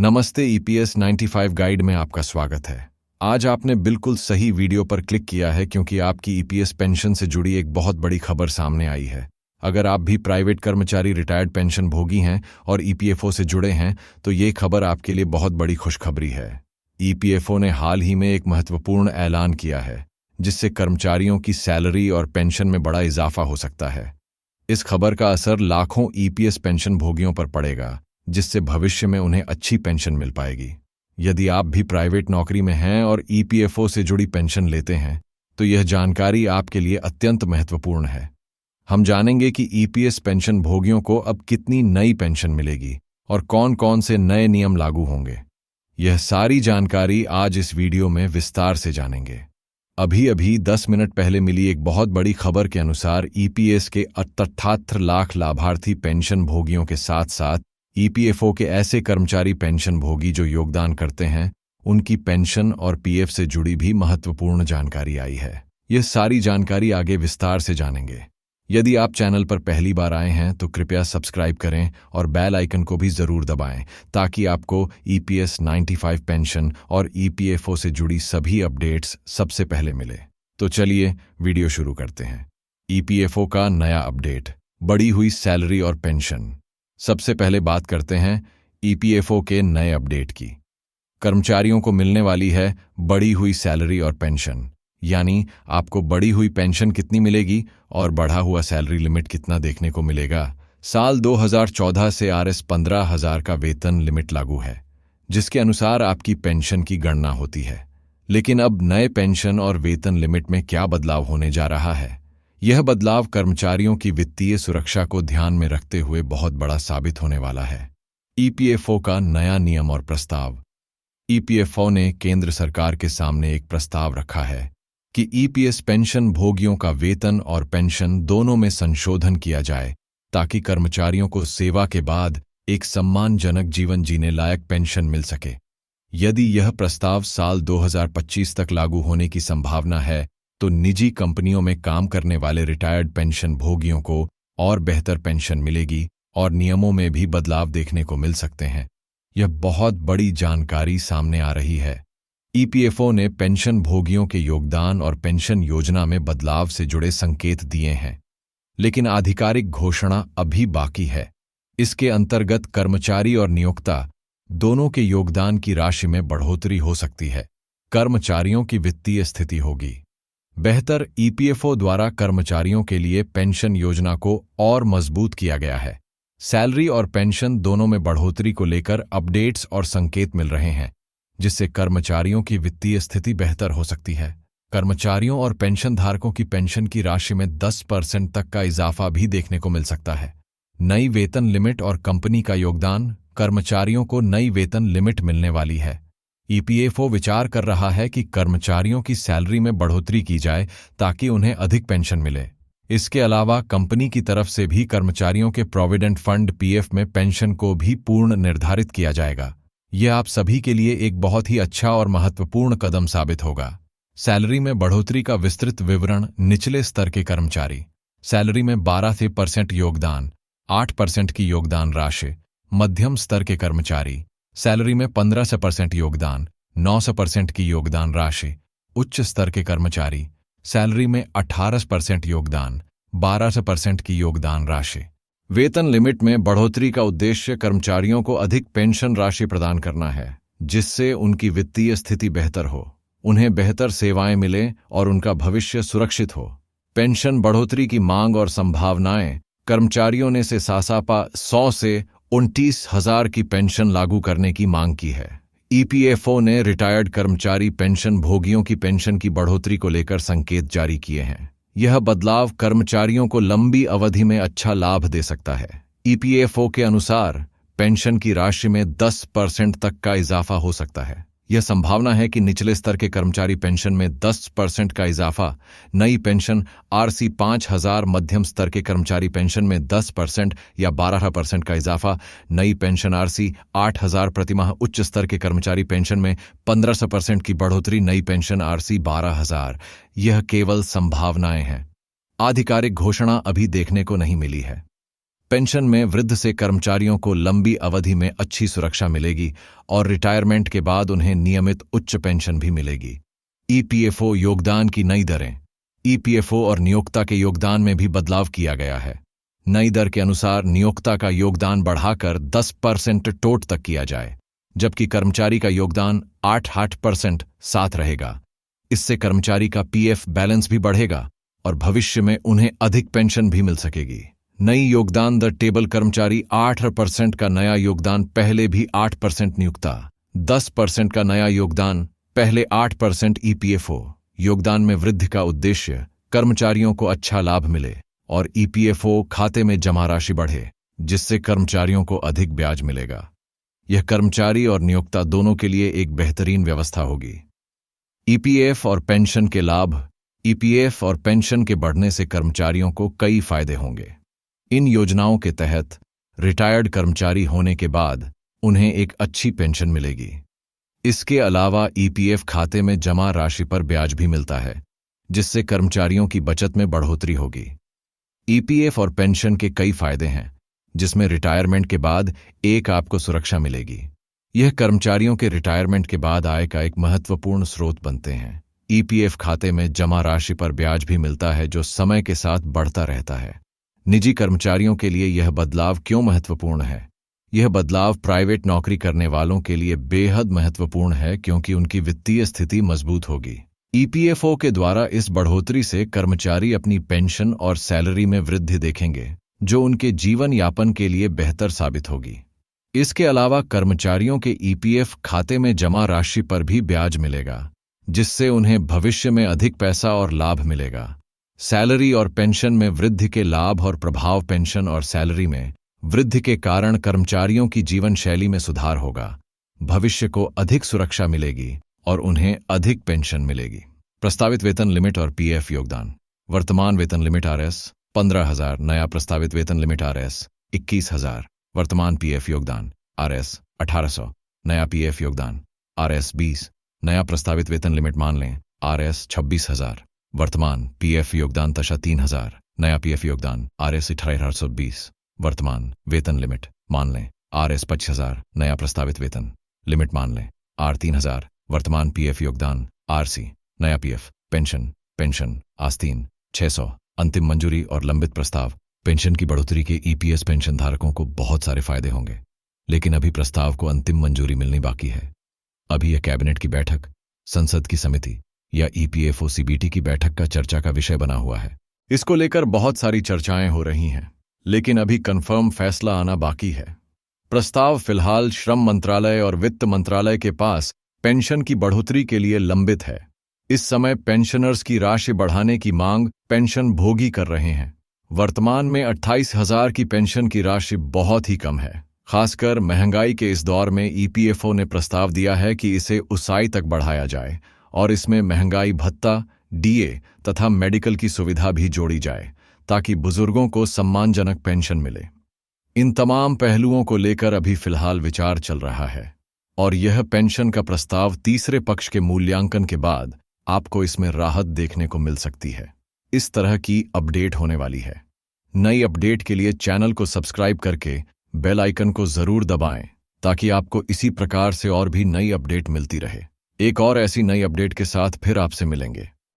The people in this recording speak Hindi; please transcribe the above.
नमस्ते ईपीएस 95 गाइड में आपका स्वागत है। आज आपने बिल्कुल सही वीडियो पर क्लिक किया है क्योंकि आपकी ईपीएस पेंशन से जुड़ी एक बहुत बड़ी खबर सामने आई है। अगर आप भी प्राइवेट कर्मचारी रिटायर्ड पेंशन भोगी हैं और ईपीएफओ से जुड़े हैं तो ये खबर आपके लिए बहुत बड़ी खुशखबरी है। ईपीएफओ ने हाल ही में एक महत्वपूर्ण ऐलान किया है जिससे कर्मचारियों की सैलरी और पेंशन में बड़ा इजाफा हो सकता है। इस खबर का असर लाखों ईपीएस पेंशन भोगियों पर पड़ेगा, जिससे भविष्य में उन्हें अच्छी पेंशन मिल पाएगी। यदि आप भी प्राइवेट नौकरी में हैं और ईपीएफओ से जुड़ी पेंशन लेते हैं तो यह जानकारी आपके लिए अत्यंत महत्वपूर्ण है। हम जानेंगे कि ईपीएस पेंशन भोगियों को अब कितनी नई पेंशन मिलेगी और कौन-कौन से नए नियम लागू होंगे। यह सारी जानकारी आज इस वीडियो में विस्तार से जानेंगे। अभी 10 मिनट पहले मिली एक बहुत बड़ी खबर के अनुसार ईपीएस के 78 लाख लाभार्थी पेंशन भोगियों के साथ साथ ईपीएफओ के ऐसे कर्मचारी पेंशन भोगी जो योगदान करते हैं, उनकी पेंशन और पीएफ से जुड़ी भी महत्वपूर्ण जानकारी आई है। यह सारी जानकारी आगे विस्तार से जानेंगे। यदि आप चैनल पर पहली बार आए हैं तो कृपया सब्सक्राइब करें और बेल आइकन को भी जरूर दबाएं ताकि आपको ईपीएस 95 पेंशन और ईपीएफओ से जुड़ी सभी अपडेट्स सबसे पहले मिले। तो चलिए वीडियो शुरू करते हैं। ईपीएफओ का नया अपडेट, बढ़ी हुई सैलरी और पेंशन। सबसे पहले बात करते हैं ईपीएफओ के नए अपडेट की। कर्मचारियों को मिलने वाली है बढ़ी हुई सैलरी और पेंशन, यानी आपको बढ़ी हुई पेंशन कितनी मिलेगी और बढ़ा हुआ सैलरी लिमिट कितना देखने को मिलेगा। साल 2014 से आरएस 15,000 का वेतन लिमिट लागू है, जिसके अनुसार आपकी पेंशन की गणना होती है। लेकिन अब नए पेंशन और वेतन लिमिट में क्या बदलाव होने जा रहा है? यह बदलाव कर्मचारियों की वित्तीय सुरक्षा को ध्यान में रखते हुए बहुत बड़ा साबित होने वाला है। ईपीएफओ का नया नियम और प्रस्ताव। ईपीएफओ ने केंद्र सरकार के सामने एक प्रस्ताव रखा है कि ईपीएस पेंशन भोगियों का वेतन और पेंशन दोनों में संशोधन किया जाए ताकि कर्मचारियों को सेवा के बाद एक सम्मानजनक जीवन जीने लायक पेंशन मिल सके। यदि यह प्रस्ताव साल 2025 तक लागू होने की संभावना है तो निजी कंपनियों में काम करने वाले रिटायर्ड पेंशन भोगियों को और बेहतर पेंशन मिलेगी और नियमों में भी बदलाव देखने को मिल सकते हैं। यह बहुत बड़ी जानकारी सामने आ रही है। ईपीएफओ ने पेंशन भोगियों के योगदान और पेंशन योजना में बदलाव से जुड़े संकेत दिए हैं, लेकिन आधिकारिक घोषणा अभी बाकी है। इसके अंतर्गत कर्मचारी और नियोक्ता दोनों के योगदान की राशि में बढ़ोतरी हो सकती है। कर्मचारियों की वित्तीय स्थिति होगी बेहतर। ईपीएफओ द्वारा कर्मचारियों के लिए पेंशन योजना को और मजबूत किया गया है। सैलरी और पेंशन दोनों में बढ़ोतरी को लेकर अपडेट्स और संकेत मिल रहे हैं, जिससे कर्मचारियों की वित्तीय स्थिति बेहतर हो सकती है। कर्मचारियों और पेंशन धारकों की पेंशन की राशि में 10% तक का इजाफा भी देखने को मिल सकता है। नई वेतन लिमिट और कंपनी का योगदान। कर्मचारियों को नई वेतन लिमिट मिलने वाली है। ईपीएफओ विचार कर रहा है कि कर्मचारियों की सैलरी में बढ़ोतरी की जाए ताकि उन्हें अधिक पेंशन मिले। इसके अलावा कंपनी की तरफ से भी कर्मचारियों के प्रोविडेंट फंड पीएफ में पेंशन को भी पूर्ण निर्धारित किया जाएगा। यह आप सभी के लिए एक बहुत ही अच्छा और महत्वपूर्ण कदम साबित होगा। सैलरी में बढ़ोतरी का विस्तृत विवरण। निचले स्तर के कर्मचारी सैलरी में 12% योगदान, 8% की योगदान राशि। मध्यम स्तर के कर्मचारी सैलरी में 15% योगदान, 9% की योगदान राशि। उच्च स्तर के कर्मचारी सैलरी में 18% योगदान, 12% की योगदान राशि। वेतन लिमिट में बढ़ोतरी का उद्देश्य कर्मचारियों को अधिक पेंशन राशि प्रदान करना है, जिससे उनकी वित्तीय स्थिति बेहतर हो, उन्हें बेहतर सेवाएं मिले और उनका भविष्य सुरक्षित हो। पेंशन बढ़ोतरी की मांग और संभावनाएं। कर्मचारियों ने से सासापा 100 से 29,000 की पेंशन लागू करने की मांग की है। ईपीएफओ ने रिटायर्ड कर्मचारी पेंशन भोगियों की पेंशन की बढ़ोतरी को लेकर संकेत जारी किए हैं। यह बदलाव कर्मचारियों को लंबी अवधि में अच्छा लाभ दे सकता है। ईपीएफओ के अनुसार पेंशन की राशि में 10% तक का इजाफा हो सकता है। यह संभावना है कि निचले स्तर के कर्मचारी पेंशन में 10% का इजाफा। नई पेंशन आरसी 5,000। मध्यम स्तर के कर्मचारी पेंशन में 10% या 12% का इजाफा। नई पेंशन आरसी 8,000 प्रतिमाह। उच्च स्तर के कर्मचारी पेंशन में 15% की बढ़ोतरी। नई पेंशन आरसी 12,000। यह केवल संभावनाएं हैं, आधिकारिक घोषणा अभी देखने को नहीं मिली है। पेंशन में वृद्धि से कर्मचारियों को लंबी अवधि में अच्छी सुरक्षा मिलेगी और रिटायरमेंट के बाद उन्हें नियमित उच्च पेंशन भी मिलेगी। ईपीएफओ योगदान की नई दरें। ईपीएफओ और नियोक्ता के योगदान में भी बदलाव किया गया है। नई दर के अनुसार नियोक्ता का योगदान बढ़ाकर 10% टोट तक किया जाए, जबकि कर्मचारी का योगदान 8% साथ रहेगा। इससे कर्मचारी का पीएफ बैलेंस भी बढ़ेगा और भविष्य में उन्हें अधिक पेंशन भी मिल सकेगी। नई योगदान दर टेबल कर्मचारी 8% का नया योगदान पहले भी 8% नियोक्ता, 10% का नया योगदान पहले 8% ईपीएफओ। योगदान में वृद्धि का उद्देश्य कर्मचारियों को अच्छा लाभ मिले और ईपीएफओ खाते में जमा राशि बढ़े, जिससे कर्मचारियों को अधिक ब्याज मिलेगा। यह कर्मचारी और नियोक्ता दोनों के लिए एक बेहतरीन व्यवस्था होगी। ईपीएफ और पेंशन के लाभ। ईपीएफ और पेंशन के बढ़ने से कर्मचारियों को कई फायदे होंगे। इन योजनाओं के तहत रिटायर्ड कर्मचारी होने के बाद उन्हें एक अच्छी पेंशन मिलेगी। इसके अलावा ईपीएफ खाते में जमा राशि पर ब्याज भी मिलता है, जिससे कर्मचारियों की बचत में बढ़ोतरी होगी। ईपीएफ और पेंशन के कई फायदे हैं, जिसमें रिटायरमेंट के बाद एक आपको सुरक्षा मिलेगी। यह कर्मचारियों के रिटायरमेंट के बाद आय का एक महत्वपूर्ण स्रोत बनते हैं। ईपीएफ खाते में जमा राशि पर ब्याज भी मिलता है, जो समय के साथ बढ़ता रहता है। निजी कर्मचारियों के लिए यह बदलाव क्यों महत्वपूर्ण है? यह बदलाव प्राइवेट नौकरी करने वालों के लिए बेहद महत्वपूर्ण है, क्योंकि उनकी वित्तीय स्थिति मजबूत होगी। ईपीएफओ के द्वारा इस बढ़ोतरी से कर्मचारी अपनी पेंशन और सैलरी में वृद्धि देखेंगे, जो उनके जीवन यापन के लिए बेहतर साबित होगी। इसके अलावा कर्मचारियों के ईपीएफ खाते में जमा राशि पर भी ब्याज मिलेगा, जिससे उन्हें भविष्य में अधिक पैसा और लाभ मिलेगा। सैलरी और पेंशन में वृद्धि के लाभ और प्रभाव। पेंशन और सैलरी में वृद्धि के कारण कर्मचारियों की जीवन शैली में सुधार होगा, भविष्य को अधिक सुरक्षा मिलेगी और उन्हें अधिक पेंशन मिलेगी। प्रस्तावित वेतन लिमिट और पीएफ योगदान। वर्तमान वेतन लिमिट RS 15,000, नया प्रस्तावित वेतन लिमिट RS 21,000। वर्तमान पीएफ योगदान RS 1,800, नया पीएफ योगदान RS 20। नया प्रस्तावित वेतन लिमिट मान लें RS 26,000। वर्तमान पीएफ योगदान तशा 3,000, नया पीएफ योगदान RS 18,820। वर्तमान वेतन लिमिट मान लें RS 25,000, नया प्रस्तावित वेतन लिमिट मान लें R 3,000। वर्तमान पीएफ योगदान RC, नया पीएफ पेंशन आस्तीन 600। अंतिम मंजूरी और लंबित प्रस्ताव। पेंशन की बढ़ोतरी के ईपीएस पेंशन धारकों को बहुत सारे फायदे होंगे, लेकिन अभी प्रस्ताव को अंतिम मंजूरी मिलनी बाकी है। अभी यह कैबिनेट की बैठक, संसद की समिति या ईपीएफओ सीबीटी की बैठक का चर्चा का विषय बना हुआ है। इसको लेकर बहुत सारी चर्चाएं हो रही हैं, लेकिन अभी कंफर्म फैसला आना बाकी है। प्रस्ताव फिलहाल श्रम मंत्रालय और वित्त मंत्रालय के पास पेंशन की बढ़ोतरी के लिए लंबित है। इस समय पेंशनर्स की राशि बढ़ाने की मांग पेंशन भोगी कर रहे हैं। वर्तमान में 28,000 की पेंशन की राशि बहुत ही कम है। खासकर महंगाई के इस दौर में ईपीएफओ ने प्रस्ताव दिया है कि इसे ऊंचाई तक बढ़ाया जाए और इसमें महंगाई भत्ता, डीए तथा मेडिकल की सुविधा भी जोड़ी जाए, ताकि बुजुर्गों को सम्मानजनक पेंशन मिले। इन तमाम पहलुओं को लेकर अभी फिलहाल विचार चल रहा है और यह पेंशन का प्रस्ताव तीसरे पक्ष के मूल्यांकन के बाद आपको इसमें राहत देखने को मिल सकती है। इस तरह की अपडेट होने वाली है। नई अपडेट के लिए चैनल को सब्सक्राइब करके बेल आइकन को जरूर दबाएं, ताकि आपको इसी प्रकार से और भी नई अपडेट मिलती रहे। एक और ऐसी नई अपडेट के साथ फिर आपसे मिलेंगे।